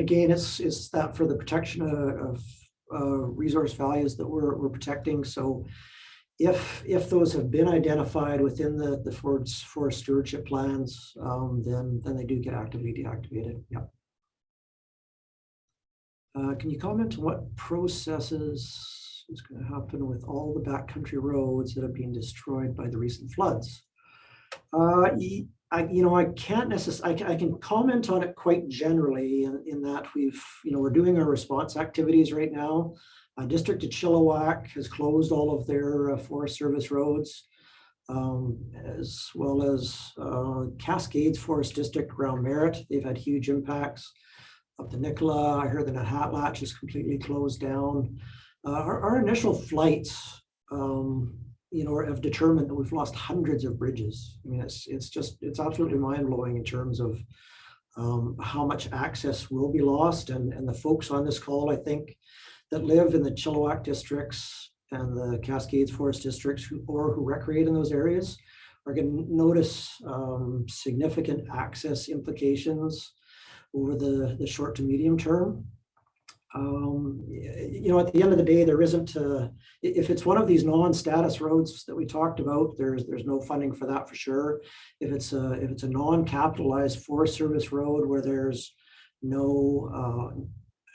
B: again, it's that for the protection of resource values that we're protecting. So if those have been identified within the forest stewardship plans, then they do get actively deactivated. Yeah. Can you comment on what processes is going to happen with all the backcountry roads that have been destroyed by the recent floods? I can't necessarily. I can comment on it quite generally in that we're doing our response activities right now. District of Chilliwack has closed all of their Forest Service roads. as well as Cascades Forest District around Merritt. They've had huge impacts. Up to Nicola, I heard the Nahatlatch is completely closed down. Our initial flights, have determined that we've lost hundreds of bridges. I mean, it's absolutely mind-blowing in terms of how much access will be lost. And the folks on this call, I think, that live in the Chilliwack districts and the Cascades Forest districts who recreate in those areas are going to notice significant access implications over the short to medium term. At the end of the day, there isn't if it's one of these non-status roads that we talked about, there's no funding for that for sure. If it's a non-capitalized Forest Service road where there's no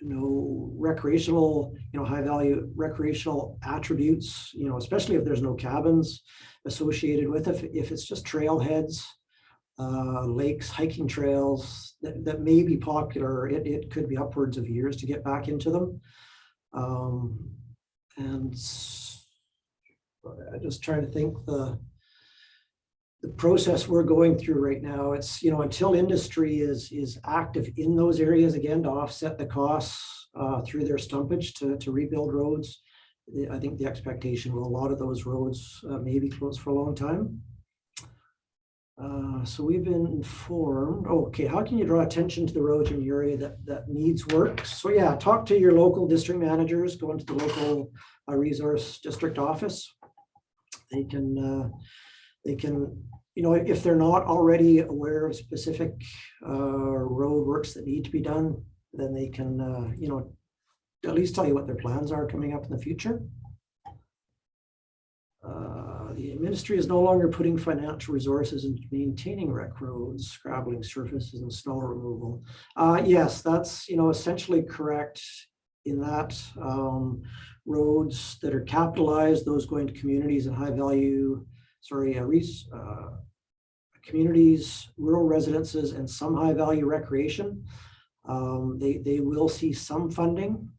B: recreational, high value recreational attributes, especially if there's no cabins associated with it, if it's just trailheads, lakes, hiking trails that may be popular, it could be upwards of years to get back into them. And I'm just trying to think the process we're going through right now. It's, until industry is active in those areas again to offset the costs through their stumpage to rebuild roads. I think the expectation will a lot of those roads may be closed for a long time. So we've been informed. Okay, how can you draw attention to the roads in your area that needs work? So yeah, talk to your local district managers, go into the local resource district office. They can, if they're not already aware of specific road works that need to be done, then they can, at least tell you what their plans are coming up in the future. The ministry is no longer putting financial resources into maintaining rec roads, scrabbling surfaces, and snow removal. Yes, that's essentially correct in that roads that are capitalized, those going to communities and high value, communities, rural residences, and some high value recreation. They will see some funding.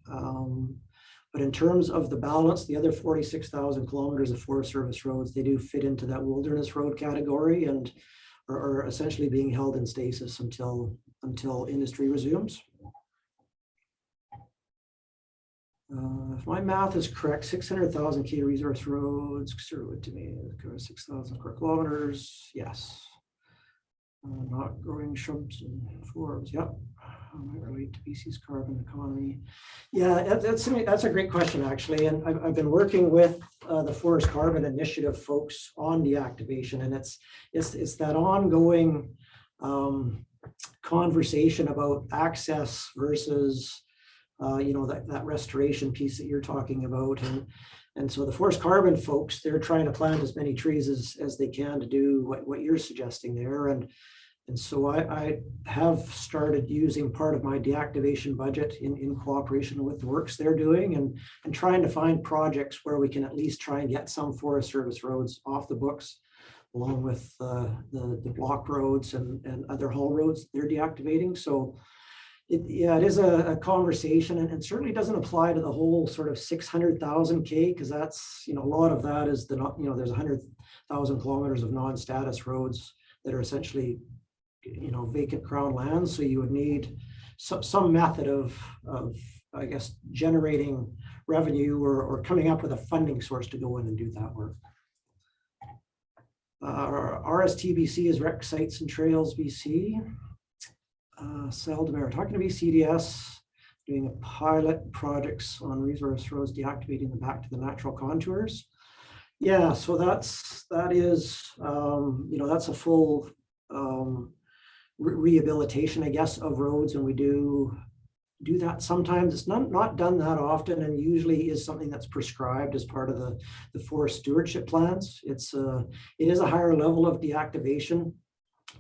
B: But in terms of the balance, the other 46,000 kilometers of Forest Service roads, they do fit into that wilderness road category and are essentially being held in stasis until industry resumes. If my math is correct, 600,000 K resource roads, to me, 6,000 square kilometers. Yes. Not growing shrubs and forbs. Yep. How might relate to BC's carbon economy? Yeah, that's a great question, actually. And I've been working with the Forest Carbon Initiative folks on deactivation, and it's that ongoing conversation about access versus that restoration piece that you're talking about. And so the Forest Carbon folks, they're trying to plant as many trees as they can to do what you're suggesting there. And so I have started using part of my deactivation budget in cooperation with the works they're doing and trying to find projects where we can at least try and get some Forest Service roads off the books, along with the block roads and other haul roads they're deactivating. So it is a conversation, and it certainly doesn't apply to the whole sort of 600,000 K, because that's, a lot of that is there's 100,000 kilometers of non-status roads that are essentially, vacant crown lands. So you would need some method of I guess, generating revenue or coming up with a funding source to go in and do that work. RSTBC is Rec Sites and Trails BC. Seldom talking to BCDS, doing a pilot projects on resource roads, deactivating them back to the natural contours. Yeah, so that is that's a full rehabilitation, I guess, of roads, and we do that sometimes. It's not done that often, and usually is something that's prescribed as part of the forest stewardship plans. It is a higher level of deactivation,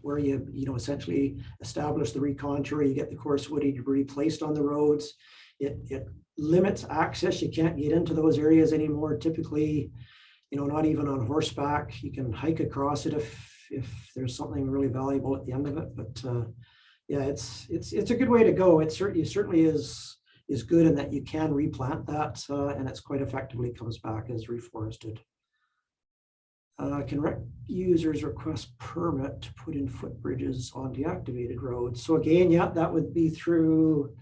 B: where you essentially establish the recontour, you get the coarse woody debris placed on the roads. It limits access. You can't get into those areas anymore. Typically, not even on horseback. You can hike across it if there's something really valuable at the end of it. But yeah, it's a good way to go. It certainly is good in that you can replant that, and it's quite effectively comes back as reforested. Can rec users request permit to put in footbridges on deactivated roads? So again, yeah, that would be through,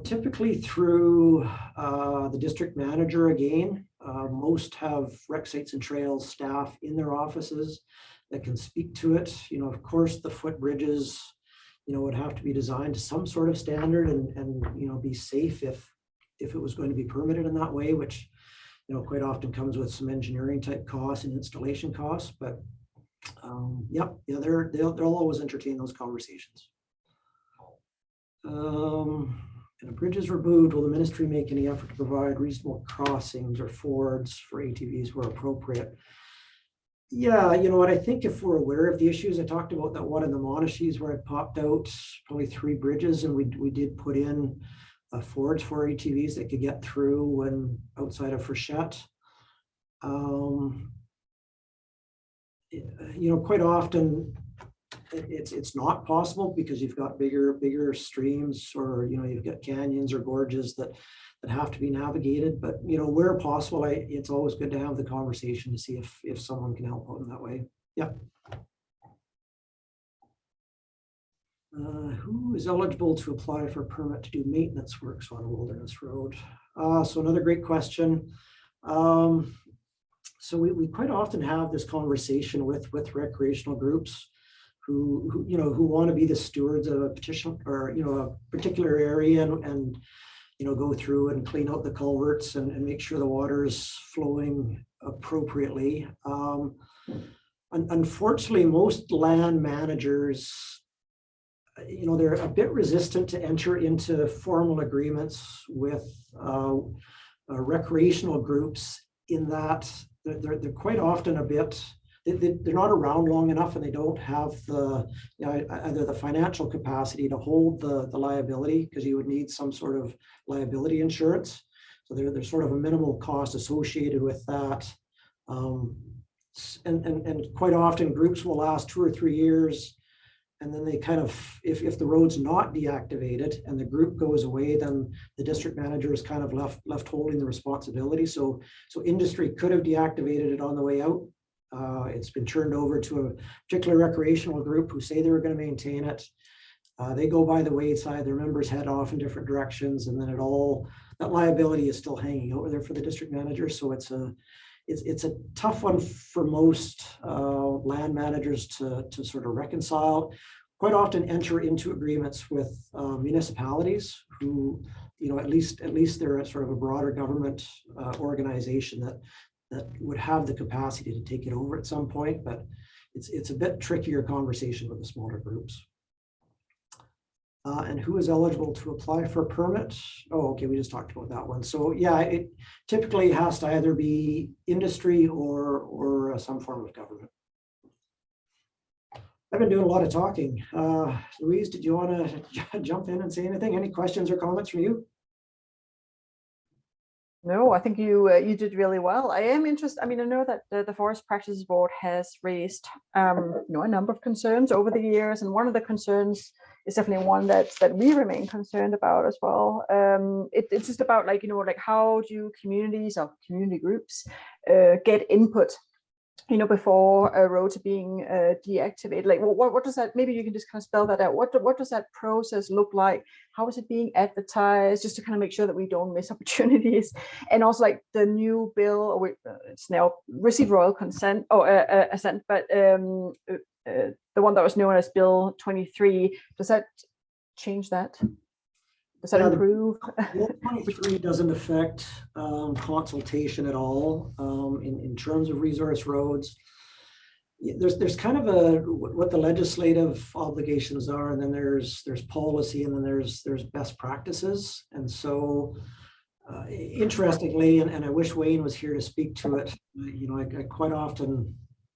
B: typically through the district manager again. Most have rec sites and trails staff in their offices that can speak to it. Of course, the footbridges, would have to be designed to some sort of standard and be safe if it was going to be permitted in that way, which quite often comes with some engineering type costs and installation costs. But they'll always entertain those conversations. And a bridge is removed, will the ministry make any effort to provide reasonable crossings or fords for ATVs where appropriate? Yeah, you know what, I think if we're aware of the issues, I talked about that one in the Monashees where it popped out probably 3 bridges, and we did put in fords for ATVs that could get through when outside of Frechette. Quite often it's not possible because you've got bigger streams, or you've got canyons or gorges that have to be navigated. But where possible, it's always good to have the conversation to see if someone can help out in that way. Yeah. Who is eligible to apply for a permit to do maintenance works on a wilderness road? So another great question. So we quite often have this conversation with recreational groups who want to be the stewards of a petition or a particular area and go through and clean out the culverts and make sure the water is flowing appropriately. Unfortunately, most land managers, they're a bit resistant to enter into formal agreements with recreational groups, in that they're quite often a bit, they're not around long enough, and they don't have the either the financial capacity to hold the liability, because you would need some sort of liability insurance. So there's sort of a minimal cost associated with that. And quite often groups will last 2 or 3 years, and then they kind of, if the road's not deactivated and the group goes away, then the district manager is kind of left holding the responsibility. So industry could have deactivated it on the way out. It's been turned over to a particular recreational group who say they were going to maintain it. They go by the wayside, their members head off in different directions, and then that liability is still hanging over there for the district manager. So it's a tough one for most land managers to sort of reconcile. Quite often enter into agreements with municipalities who, at least they're sort of a broader government organization that would have the capacity to take it over at some point. But it's a bit trickier conversation with the smaller groups. And who is eligible to apply for a permit? Oh, okay, we just talked about that one. So yeah, it typically has to either be industry or some form of government. I've been doing a lot of talking. Louise, did you want to jump in and say anything? Any questions or comments from you?
A: No, I think you did really well. I am interested. I mean, I know that the Forest Practices Board has raised a number of concerns over the years, and one of the concerns is definitely one that we remain concerned about as well. It's just about how do communities or community groups get input before roads are being deactivated. Like, what does that? Maybe you can just kind of spell that out. What does that process look like? How is it being advertised? Just to kind of make sure that we don't miss opportunities. And also, like the new bill, or it's now received royal consent or assent, but the one that was known as Bill 23. Does that change that? Does that improve?
B: Bill 23 doesn't affect consultation at all in terms of resource roads. There's kind of what the legislative obligations are, and then there's policy, and then there's best practices. And so interestingly, and I wish Wayne was here to speak to it, I quite often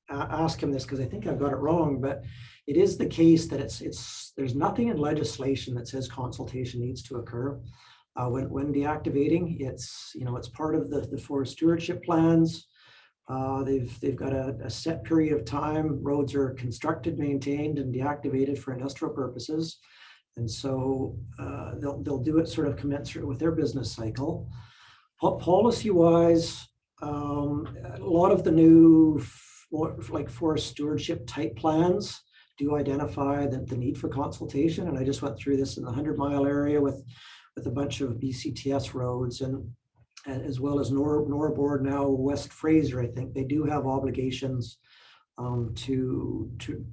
B: ask him this because I think I've got it wrong, but it is the case that there's nothing in legislation that says consultation needs to occur when deactivating. It's part of the forest stewardship plans. They've got a set period of time. Roads are constructed, maintained, and deactivated for industrial purposes, and so they'll do it sort of commensurate with their business cycle. Policy-wise, a lot of the new like forest stewardship type plans do identify the need for consultation. And I just went through this in the 100-mile area with a bunch of BCTS roads, and as well as NORBORD now, West Fraser, I think they do have obligations to do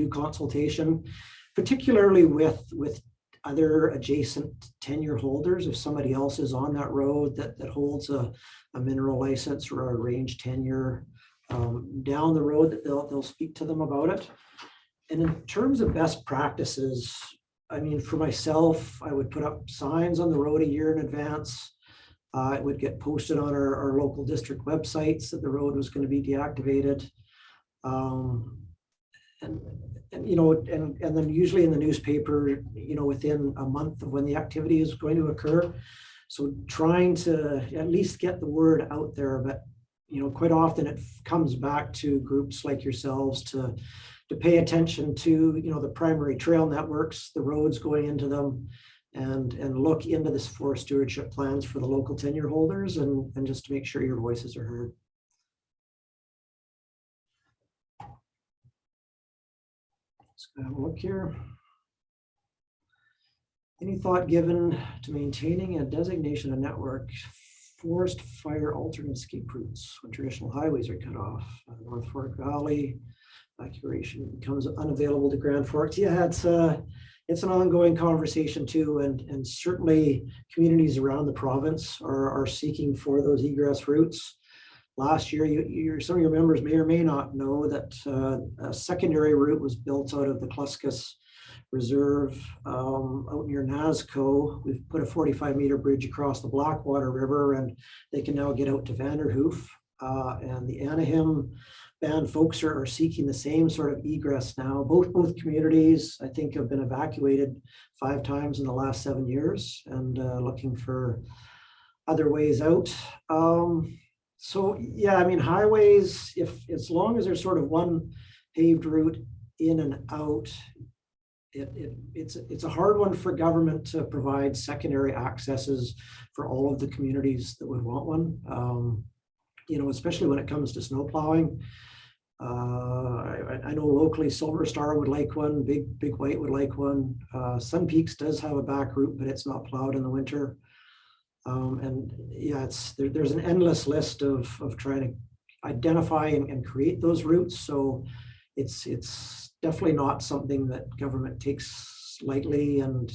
B: consultation, particularly with other adjacent tenure holders. If somebody else is on that road that holds a mineral license or a range tenure down the road, that they'll speak to them about it. And in terms of best practices, I mean, for myself, I would put up signs on the road a year in advance. It would get posted on our local district websites that the road was going to be deactivated. And then usually in the newspaper, within a month of when the activity is going to occur. So trying to at least get the word out there, but quite often it comes back to groups like yourselves to pay attention to the primary trail networks, the roads going into them, and look into this forest stewardship plans for the local tenure holders, and just to make sure your voices are heard. Let's have a look here. Any thought given to maintaining a designation of network forest fire alternate escape routes when traditional highways are cut off? North Fork Valley evacuation becomes unavailable to Grand Forks. Yeah, it's an ongoing conversation too, and certainly communities around the province are seeking for those egress routes. Last year, some of your members may or may not know that a secondary route was built out of the Kluskus Reserve out near Nazco. We've put a 45-meter bridge across the Blackwater River, and they can now get out to Vanderhoof. And the Anaheim band folks are seeking the same sort of egress now. Both communities, I think, have been evacuated 5 times in the last 7 years, and looking for other ways out. So yeah, I mean, highways, as long as there's sort of one paved route in and out, it's a hard one for government to provide secondary accesses for all of the communities that would want one. Especially when it comes to snow plowing. I know locally Silver Star would like one, Big White would like one. Sun Peaks does have a back route, but it's not plowed in the winter. And yeah, there's an endless list of trying to identify and create those routes. So it's definitely not something that government takes lightly, and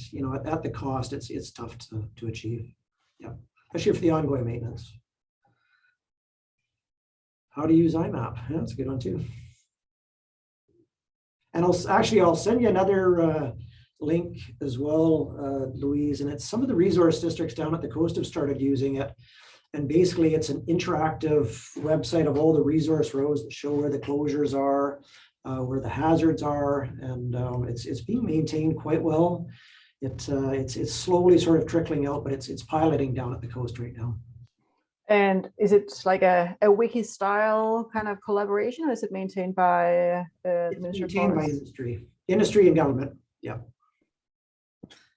B: at the cost, it's tough to achieve. Yeah, especially for the ongoing maintenance. How to use IMAP? Yeah, that's a good one too. And I'll send you another link as well, Louise, and it's some of the resource districts down at the coast have started using it. And basically it's an interactive website of all the resource roads that show where the closures are, where the hazards are, and it's being maintained quite well. It's slowly sort of trickling out, but it's piloting down at the coast right now.
A: And is it like a wiki style kind of collaboration, or is it maintained by the Ministry of
B: Maintained by industry and government? Yeah.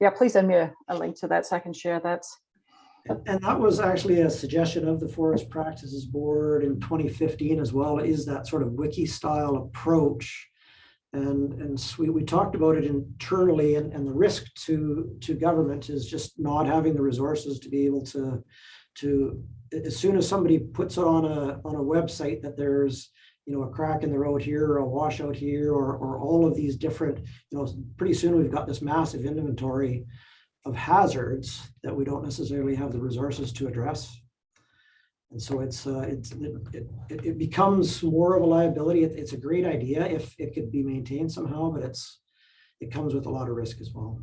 A: Yeah, please send me a link to that so I can share that.
B: And that was actually a suggestion of the Forest Practices Board in 2015 as well, is that sort of wiki style approach. And we talked about it internally, and the risk to government is just not having the resources to be able to as soon as somebody puts it on a website that there's a crack in the road here, or a washout here, or all of these different, pretty soon we've got this massive inventory of hazards that we don't necessarily have the resources to address. And so it becomes more of a liability. It's a great idea if it could be maintained somehow, but it comes with a lot of risk as well.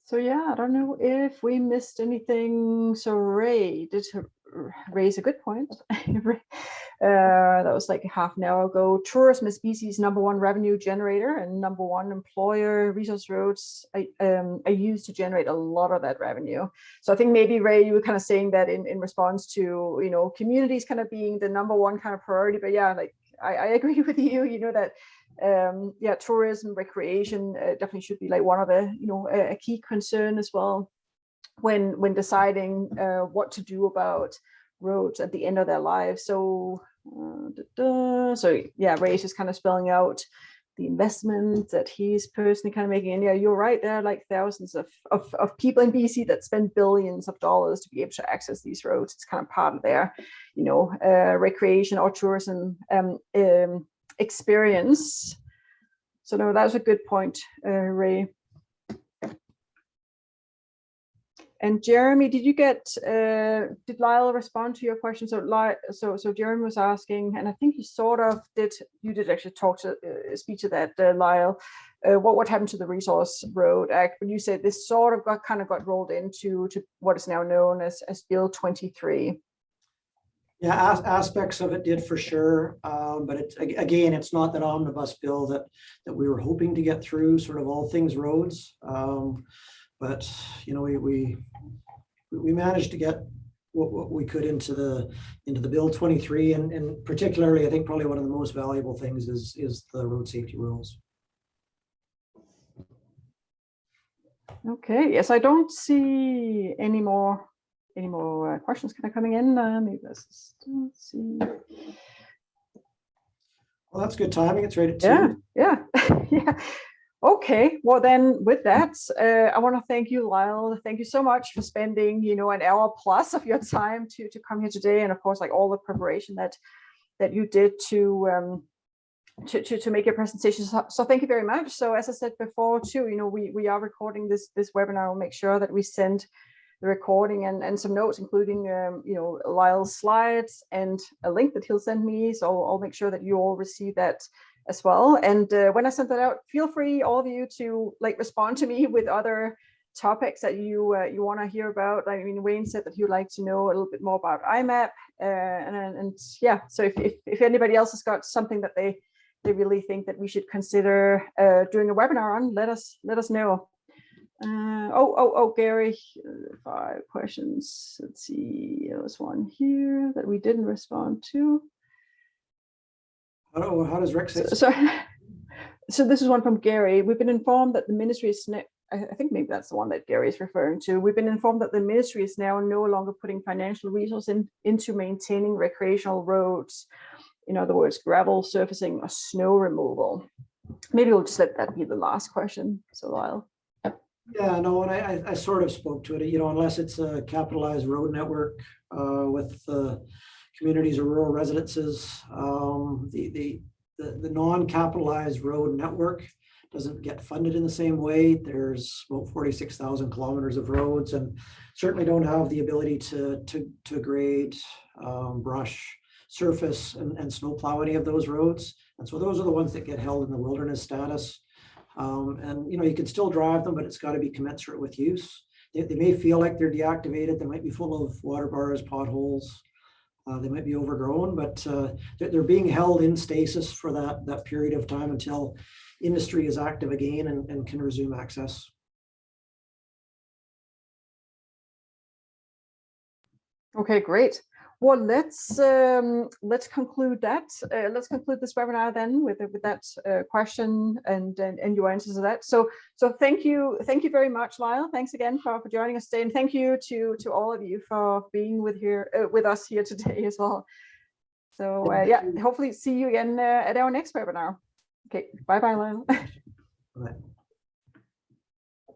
A: So yeah, I don't know if we missed anything. So Ray did raise a good point. That was like half an hour ago. Tourism is BC's #1 revenue generator and #1 employer. Resource roads are used to generate a lot of that revenue. So I think maybe, Ray, you were kind of saying that in response to communities kind of being the #1 kind of priority. But yeah, like I agree with you. That yeah, tourism, recreation definitely should be like one of the a key concern as well when deciding what to do about roads at the end of their lives. So, so yeah, Ray is just kind of spelling out the investment that he's personally kind of making. And yeah, you're right, there are like thousands of people in BC that spend billions of dollars to be able to access these roads. It's kind of part of their, you know, recreation or tourism experience. So no, that was a good point, Ray. And Jeremy, did you get, did Lyle respond to your question? So Jeremy was asking, and I think you sort of did, you did actually speak to that, Lyle, what happened to the Resource Road Act? But you said this sort of got rolled into what is now known as Bill 23.
B: Yeah, aspects of it did for sure, but it's not that omnibus bill that we were hoping to get through, sort of all things roads. But you know, we managed to get what we could into the Bill 23, and particularly, I think probably one of the most valuable things is the road safety rules.
A: Okay. Yes, I don't see any more questions kind of coming in. Maybe let's see.
B: Well, that's good timing. It's right at 2.
A: Yeah. Yeah. Okay, well then with that, I want to thank you, Lyle. Thank you so much for spending, you know, an hour plus of your time to come here today, and of course, like all the preparation that you did to make your presentation. So thank you very much. So as I said before, too, you know, we are recording this webinar. We'll make sure that we send the recording and some notes, including you know, Lyle's slides and a link that he'll send me. So I'll make sure that you all receive that as well. And when I send that out, feel free, all of you, to like respond to me with other topics that you want to hear about. I mean, Wayne said that he'd like to know a little bit more about IMAP, and yeah. So if anybody else has got something that they really think that we should consider doing a webinar on, let us know. Gary, 5 questions. Let's see, there's one here that we didn't respond to.
B: How does Rick say?
A: So this is one from Gary. We've been informed that the ministry is, I think maybe that's the one that Gary is referring to. We've been informed that the ministry is now no longer putting financial resources into maintaining recreational roads. In other words, gravel surfacing or snow removal. Maybe we'll just let that be the last question. So Lyle.
B: Yeah, no, and I sort of spoke to it, you know, unless it's a capitalized road network with communities or rural residences, the non-capitalized road network doesn't get funded in the same way. There's about 46,000 kilometers of roads, and certainly don't have the ability to grade, brush, surface, and snowplow any of those roads. And so those are the ones that get held in the wilderness status. And you know, you can still drive them, but it's got to be commensurate with use. They may feel like they're deactivated. They might be full of water bars, potholes. They might be overgrown, but they're being held in stasis for that period of time until industry is active again and can resume access.
A: Okay, great. Well, let's conclude that. Let's conclude this webinar then with that question and your answers to that. So thank you very much, Lyle. Thanks again for joining us today, and thank you to all of you for being with us here today as well. So yeah, hopefully see you again at our next webinar. Okay, bye, Lyle.
B: Bye.